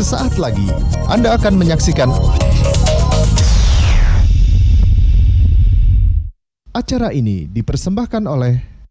Sesaat lagi Anda akan menyaksikan acara ini dipersembahkan oleh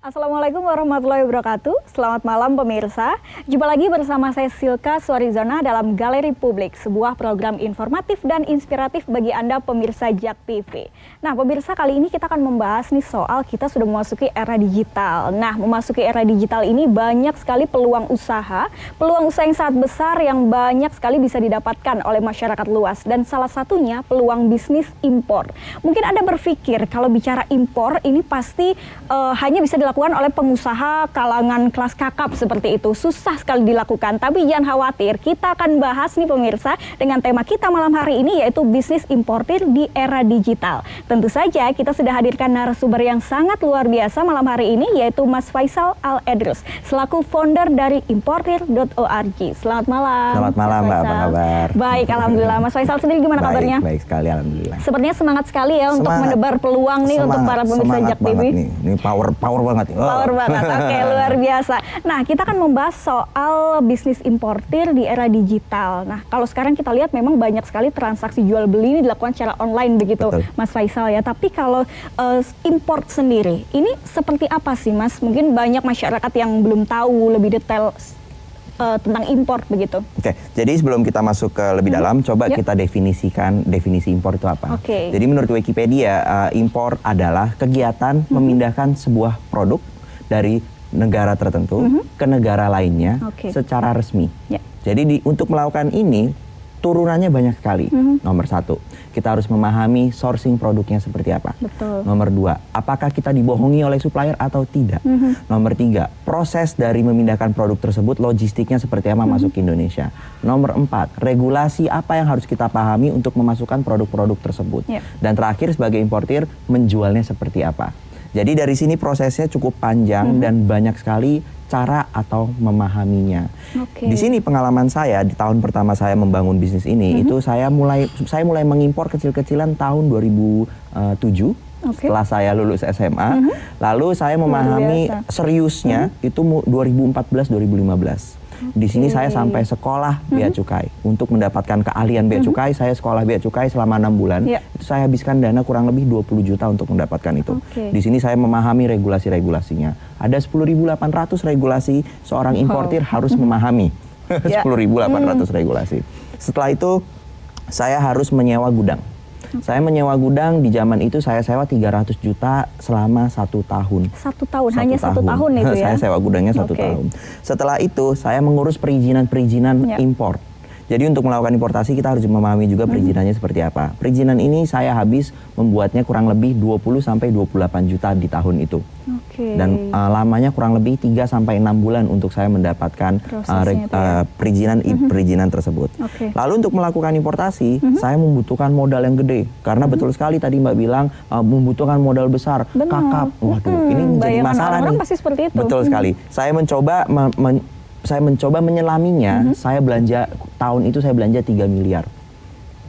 Assalamualaikum warahmatullahi wabarakatuh. Selamat malam pemirsa. Jumpa lagi bersama saya Silka Suarizona dalam Galeri Publik, sebuah program informatif dan inspiratif bagi Anda pemirsa JAK TV. Nah pemirsa, kali ini kita akan membahas nih soal kita sudah memasuki era digital. Nah memasuki era digital ini banyak sekali peluang usaha yang sangat besar yang banyak sekali bisa didapatkan oleh masyarakat luas. Dan salah satunya peluang bisnis impor. Mungkin Anda berpikir kalau bicara impor ini pasti hanya bisa dilakukan oleh pengusaha kalangan kelas kakap seperti itu. Susah sekali dilakukan, tapi jangan khawatir. Kita akan bahas nih pemirsa dengan tema kita malam hari ini yaitu bisnis importir di era digital. Tentu saja kita sudah hadirkan narasumber yang sangat luar biasa malam hari ini yaitu Mas Faisal Al-Edrus selaku founder dari importir.org. Selamat malam. Selamat malam Mbak, apa kabar? Baik, alhamdulillah. Mas Faisal sendiri gimana kabarnya? Baik sekali, alhamdulillah. Sepertinya semangat sekali ya untuk menebar peluang nih untuk para pemirsa JAK TV. Ini power banget. Power banget, oke, luar biasa. Nah, kita akan membahas soal bisnis importir di era digital. Nah, kalau sekarang kita lihat memang banyak sekali transaksi jual beli ini dilakukan secara online begitu, betul, Mas Faisal ya. Tapi kalau import sendiri, ini seperti apa sih Mas? Mungkin banyak masyarakat yang belum tahu lebih detail tentang import begitu. Oke, jadi sebelum kita masuk ke lebih dalam, coba kita definisikan definisi impor itu apa. Jadi menurut Wikipedia, impor adalah kegiatan memindahkan sebuah produk dari negara tertentu ke negara lainnya secara resmi. Jadi untuk melakukan ini, turunannya banyak sekali. Nomor satu, kita harus memahami sourcing produknya seperti apa. Betul. Nomor dua, apakah kita dibohongi oleh supplier atau tidak. Nomor tiga, proses dari memindahkan produk tersebut, logistiknya seperti apa masuk ke Indonesia. Nomor empat, regulasi apa yang harus kita pahami untuk memasukkan produk-produk tersebut. Dan terakhir sebagai importir, menjualnya seperti apa. Jadi dari sini prosesnya cukup panjang dan banyak sekali cara atau memahaminya. Di sini pengalaman saya di tahun pertama saya membangun bisnis ini itu saya mulai mengimpor kecil-kecilan tahun 2007 setelah saya lulus SMA. Lalu saya memahami seriusnya itu 2014-2015. Di sini saya sampai sekolah bea cukai. Untuk mendapatkan keahlian bea cukai, saya sekolah bea cukai selama 6 bulan. Itu saya habiskan dana kurang lebih 20 juta untuk mendapatkan itu. Di sini saya memahami regulasi-regulasinya. Ada 10.800 regulasi seorang importir harus memahami. 10.800 regulasi. Setelah itu saya harus menyewa gudang. Saya menyewa gudang, di zaman itu saya sewa 300 juta selama 1 tahun. 1 tahun, hanya 1 tahun itu ya? Saya sewa gudangnya 1 tahun. Setelah itu saya mengurus perizinan impor. Jadi untuk melakukan importasi kita harus memahami juga perizinannya seperti apa. Perizinan ini saya habis membuatnya kurang lebih 20-28 juta di tahun itu. Dan lamanya kurang lebih 3-6 bulan untuk saya mendapatkan perizinan tersebut. Lalu untuk melakukan importasi, saya membutuhkan modal yang gede. Karena betul sekali tadi Mbak bilang membutuhkan modal besar. Kakap, waduh ini menjadi masalah nih. Pasti seperti itu. Betul sekali. Saya mencoba menyelaminya. Saya belanja tahun itu saya belanja 3 miliar.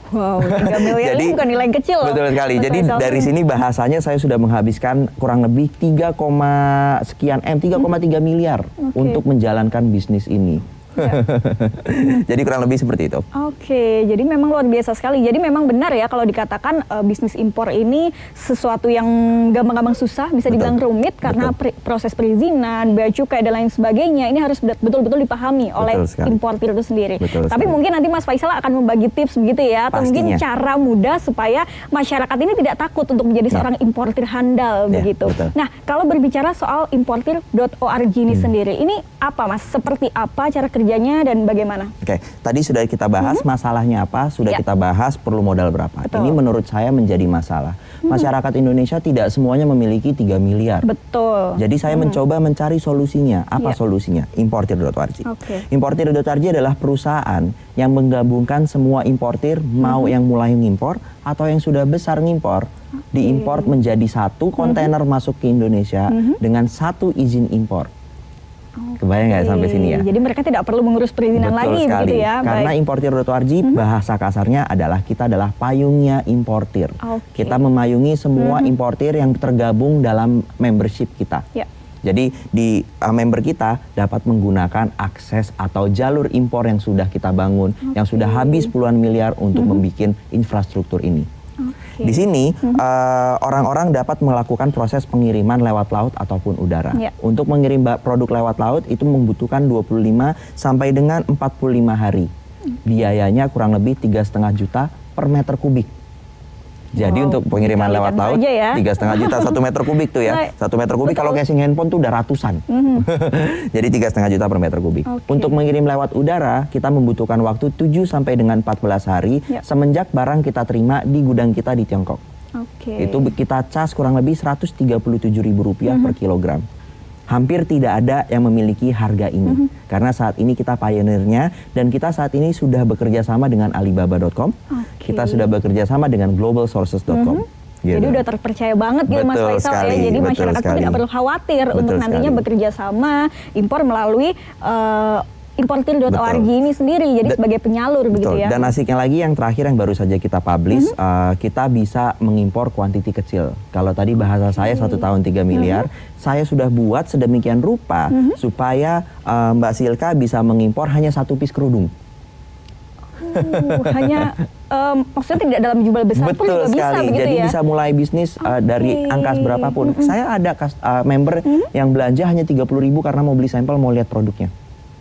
Wow, 3 miliar ini bukan nilai kecil loh. Betul sekali. Jadi dari sini bahasanya saya sudah menghabiskan kurang lebih 3,3 miliar untuk menjalankan bisnis ini. Jadi kurang lebih seperti itu. Jadi memang luar biasa sekali. Jadi memang benar ya kalau dikatakan bisnis impor ini sesuatu yang gampang-gampang susah, bisa dibilang rumit karena proses perizinan, bea cukai dan lain sebagainya ini harus betul-betul dipahami oleh importir itu sendiri. Tapi mungkin nanti Mas Faisal akan membagi tips begitu ya, atau mungkin cara mudah supaya masyarakat ini tidak takut untuk menjadi seorang importir handal begitu. Nah, kalau berbicara soal importir.org ini sendiri, ini apa Mas? Seperti apa cara kerjanya dan bagaimana? Tadi sudah kita bahas masalahnya apa, sudah kita bahas perlu modal berapa. Ini menurut saya menjadi masalah. Masyarakat Indonesia tidak semuanya memiliki 3 miliar. Betul. Jadi saya mencoba mencari solusinya. Apa solusinya? Importir.org. Importir.org adalah perusahaan yang menggabungkan semua importir, mau yang mulai ngimpor atau yang sudah besar ngimpor, diimpor menjadi satu kontainer masuk ke Indonesia dengan satu izin impor. Kebayang nggak sampai sini ya? Jadi mereka tidak perlu mengurus perizinan lagi, sekali. begitu ya? Karena importir.org bahasa kasarnya adalah kita adalah payungnya importir. Kita memayungi semua importir yang tergabung dalam membership kita. Jadi di member kita dapat menggunakan akses atau jalur impor yang sudah kita bangun, yang sudah habis puluhan miliar untuk membuat infrastruktur ini. Di sini orang-orang dapat melakukan proses pengiriman lewat laut ataupun udara. Untuk mengirim produk lewat laut itu membutuhkan 25 sampai dengan 45 hari. Biayanya kurang lebih 3,5 juta per meter kubik. Jadi untuk pengiriman lewat laut 3,5 juta 1 meter kubik tuh ya. 1 meter kubik kalau casing handphone tuh udah ratusan. Jadi 3,5 juta per meter kubik. Untuk mengirim lewat udara kita membutuhkan waktu 7 sampai dengan 14 hari semenjak barang kita terima di gudang kita di Tiongkok. Itu kita cas kurang lebih Rp137.000 per kilogram. Hampir tidak ada yang memiliki harga ini. Karena saat ini kita pioneernya dan kita saat ini sudah bekerja sama dengan Alibaba.com. Kita sudah bekerja sama dengan globalsources.com. Jadi udah terpercaya banget gitu Mas Faisal ya. Jadi masyarakat pun tidak perlu khawatir untuk nantinya bekerja sama impor melalui importir.org ini sendiri, jadi sebagai penyalur begitu ya. Dan asiknya lagi yang terakhir yang baru saja kita publish, kita bisa mengimpor kuantiti kecil. Kalau tadi bahasa saya 1 tahun 3 miliar, saya sudah buat sedemikian rupa supaya Mbak Silka bisa mengimpor hanya 1 piece kerudung. Maksudnya tidak dalam jumlah besar pun juga bisa begitu. Jadi ya? bisa mulai bisnis dari angka berapapun. Saya ada member yang belanja hanya 30.000 karena mau beli sampel, mau lihat produknya.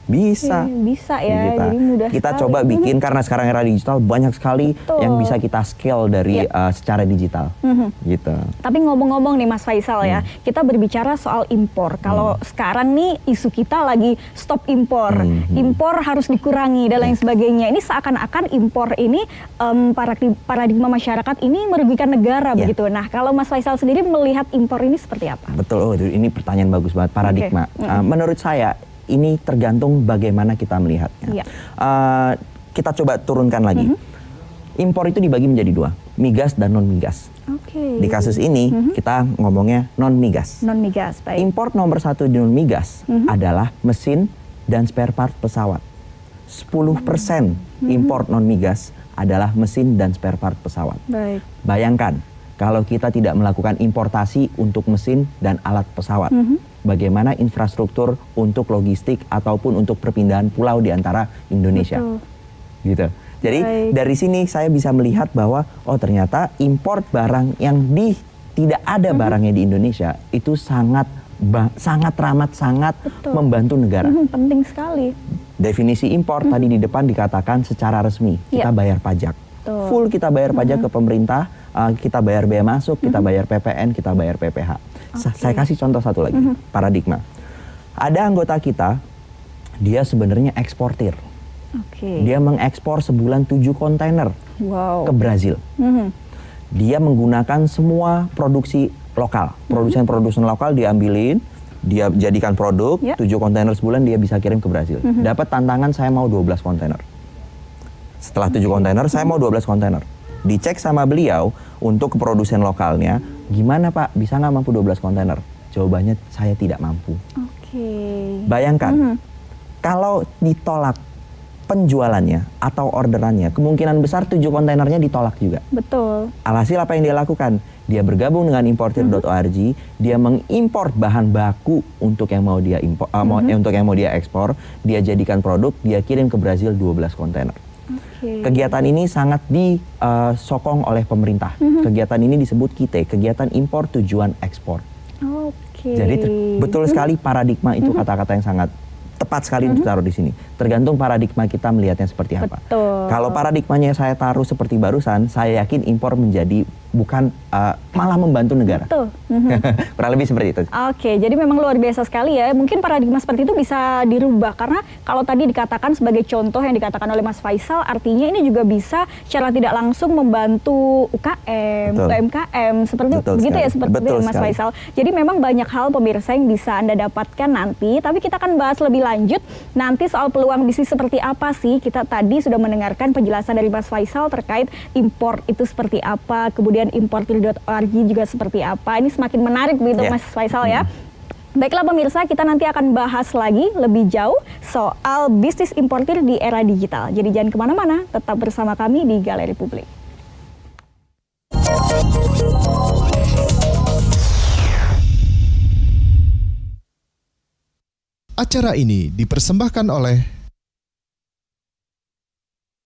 Bisa. Bisa ya, jadi mudah kita sekali. coba bikin karena sekarang era digital banyak sekali yang bisa kita scale dari secara digital. Gitu. Tapi ngomong-ngomong nih Mas Faisal ya, kita berbicara soal impor. Kalau sekarang nih isu kita lagi stop impor, impor harus dikurangi dan lain sebagainya. Ini seakan-akan impor ini paradigma masyarakat ini merugikan negara begitu. Nah kalau Mas Faisal sendiri melihat impor ini seperti apa? Betul, ini pertanyaan bagus banget, paradigma. Menurut saya ini tergantung bagaimana kita melihatnya. Kita coba turunkan lagi. Impor itu dibagi menjadi 2, migas dan non migas. Di kasus ini kita ngomongnya non migas. Non migas, baik. Impor nomor 1 di non migas adalah mesin dan spare part pesawat. 10% impor non migas adalah mesin dan spare part pesawat. Baik. Bayangkan kalau kita tidak melakukan importasi untuk mesin dan alat pesawat. Bagaimana infrastruktur untuk logistik ataupun untuk perpindahan pulau di antara Indonesia. Gitu. Jadi dari sini saya bisa melihat bahwa ternyata import barang yang tidak ada barangnya di Indonesia itu sangat membantu negara. Penting sekali. Definisi impor tadi di depan dikatakan secara resmi kita bayar pajak. Full kita bayar pajak ke pemerintah, kita bayar bea masuk, kita bayar PPN, kita bayar PPH. Saya kasih contoh satu lagi, paradigma. Ada anggota kita, dia sebenarnya eksportir. Dia mengekspor sebulan 7 kontainer ke Brazil. Dia menggunakan semua produksi lokal, produsen lokal diambilin, dia jadikan produk, 7 kontainer sebulan dia bisa kirim ke Brazil. Dapat tantangan saya mau 12 kontainer. Setelah 7 kontainer, saya mau 12 kontainer. Dicek sama beliau untuk ke produsen lokalnya, gimana Pak, bisa nggak mampu 12 kontainer? Jawabannya, saya tidak mampu. Bayangkan, kalau ditolak penjualannya atau orderannya, kemungkinan besar 7 kontainernya ditolak juga. Betul. Alhasil apa yang dia lakukan? Dia bergabung dengan importir.org, dia mengimpor bahan baku untuk yang mau dia untuk yang mau dia ekspor, dia jadikan produk, dia kirim ke Brazil 12 kontainer. Kegiatan ini sangat disokong oleh pemerintah. Kegiatan ini disebut KITE, kegiatan impor tujuan ekspor. Jadi betul sekali paradigma itu kata-kata yang sangat tepat sekali untuk taruh di sini. Tergantung paradigma kita melihatnya seperti apa. Kalau paradigmanya saya taruh seperti barusan, saya yakin impor menjadi bukan malah membantu negara. Kurang lebih seperti itu. Jadi memang luar biasa sekali ya. Mungkin paradigma seperti itu bisa dirubah karena kalau tadi dikatakan sebagai contoh yang dikatakan oleh Mas Faisal, artinya ini juga bisa secara tidak langsung membantu UKM, UMKM seperti begitu ya, seperti itu ya Mas Faisal. Jadi memang banyak hal pemirsa yang bisa Anda dapatkan nanti, tapi kita akan bahas lebih lanjut nanti soal peluang bisnis seperti apa sih. Kita tadi sudah mendengarkan penjelasan dari Mas Faisal terkait impor itu seperti apa, kemudian importir.org juga seperti apa. Ini semakin menarik begitu Mas Faisal ya. Baiklah pemirsa, kita nanti akan bahas lagi lebih jauh soal bisnis importir di era digital. Jadi jangan kemana-mana, tetap bersama kami di Galeri Publik. Acara ini dipersembahkan oleh